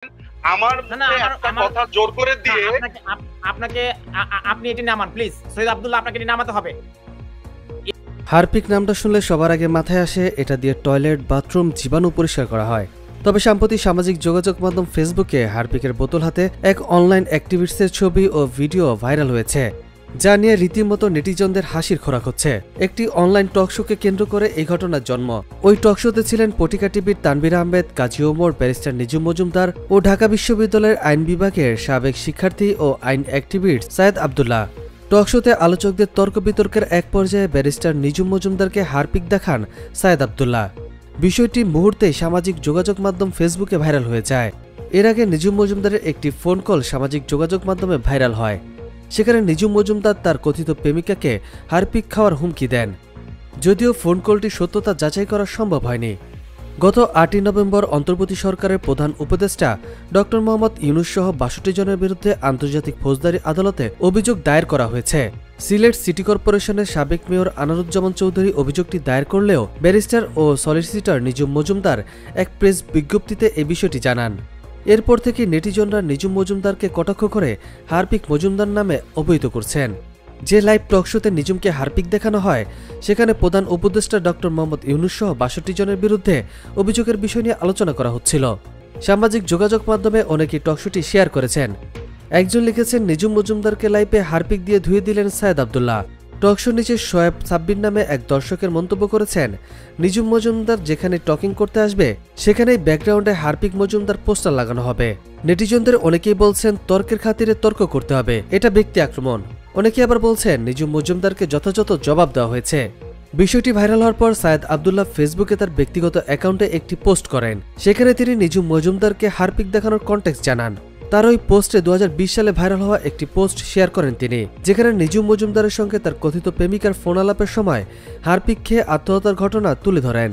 আমার মুখে একটা কথা জোর করে দিয়ে আপনাকে আপনি এটি নামান প্লিজ। সৈয়দ আব্দুল্লাহ, আপনাকে এটি নামাতে হবে। হারপিক নামটা শুনলে সবার আগে মাথায় আসে এটা দিয়ে টয়লেট, বাথরুম, জীবাণু পরিষ্কার করা হয়। তবে সম্প্রতি সামাজিক যোগাযোগ মাধ্যম ফেসবুকে হারপিকের বোতল হাতে এক অনলাইন অ্যাক্টিভিস্টের ছবি ও ভিডিও ভাইরাল হয়েছে, যা নিয়ে রীতিমতো নেটিজনদের হাসির খোরাক হচ্ছে। একটি অনলাইন টকশোকে কেন্দ্র করে এই ঘটনার জন্ম। ওই টকশোতে ছিলেন পটিকা টিভির তানভীর আহমেদ, কাজী ওমর, ব্যারিস্টার নিজুম মজুমদার ও ঢাকা বিশ্ববিদ্যালয়ের আইন বিভাগের সাবেক শিক্ষার্থী ও আইন অ্যাক্টিভিস্ট সৈয়দ আব্দুল্লাহ। টকশোতে আলোচকদের তর্ক বিতর্কের এক পর্যায়ে ব্যারিস্টার নিজুম মজুমদারকে হারপিক দেখান সৈয়দ আব্দুল্লাহ। বিষয়টি মুহূর্তেই সামাজিক যোগাযোগ মাধ্যম ফেসবুকে ভাইরাল হয়ে যায়। এর আগে নিজুম মজুমদারের একটি ফোন কল সামাজিক যোগাযোগ মাধ্যমে ভাইরাল হয়। সেখানে নিজুম মজুমদার তার কথিত প্রেমিকাকে হারপিক খাওয়ার হুমকি দেন, যদিও ফোন কলটি সত্যতা যাচাই করা সম্ভব হয়নি। গত ৮ই নভেম্বর অন্তর্বর্তী সরকারের প্রধান উপদেষ্টা ডক্টর মোহাম্মদ ইউনূস সহ ৬২ জনের বিরুদ্ধে আন্তর্জাতিক ফৌজদারি আদালতে অভিযোগ দায়ের করা হয়েছে। সিলেট সিটি কর্পোরেশনের সাবেক মেয়র আনারুজ্জামান চৌধুরী অভিযোগটি দায়ের করলেও ব্যারিস্টার ও সলিসিটর নিজুম মজুমদার এক প্রেস বিজ্ঞপ্তিতে এ বিষয়টি জানান। এরপর থেকে নেটিজনরা নিজুম মজুমদারকে কটাক্ষ করে হারপিক মজুমদার নামে অভিহিত করছেন। যে লাইভ টকশোতে নিজুমকে হারপিক দেখানো হয়, সেখানে প্রধান উপদেষ্টা ডক্টর মোহাম্মদ ইউনূস সহ ৬২ জনের বিরুদ্ধে অভিযোগের বিষয় নিয়ে আলোচনা করা হচ্ছিল। সামাজিক যোগাযোগ মাধ্যমে অনেকেই টকশোটি শেয়ার করেছেন। একজন লিখেছেন, নিজুম মজুমদারকে লাইভে হারপিক দিয়ে ধুয়ে দিলেন সৈয়দ আব্দুল্লাহ। টকশোর নিচে শোয়েব সাব্বির নামে এক দর্শকের মন্তব্য করেছেন, নিজুম মজুমদার যেখানে টকিং করতে আসবে সেখানেই ব্যাকগ্রাউন্ডে হারপিক মজুমদার পোস্টার লাগানো হবে। নেটিজনদের অনেকেই বলছেন তর্কের খাতিরে তর্ক করতে হবে, এটা ব্যক্তি আক্রমণ। অনেকে আবার বলছেন নিজুম মজুমদারকে যথাযথ জবাব দেওয়া হয়েছে। বিষয়টি ভাইরাল হওয়ার পর সৈয়দ আব্দুল্লাহ ফেসবুকে তার ব্যক্তিগত অ্যাকাউন্টে একটি পোস্ট করেন। সেখানে তিনি নিজুম মজুমদারকে হারপিক দেখানোর কনটেক্সট জানান। তার ওই পোস্টে ২০২০ সালে ভাইরাল হওয়া একটি পোস্ট শেয়ার করেন তিনি, যেখানে নিজুম মজুমদারের সঙ্গে তার কথিত প্রেমিকার ফোন আলাপের সময় হারপিক খেয়ে আত্মহত্যার ঘটনা তুলে ধরেন।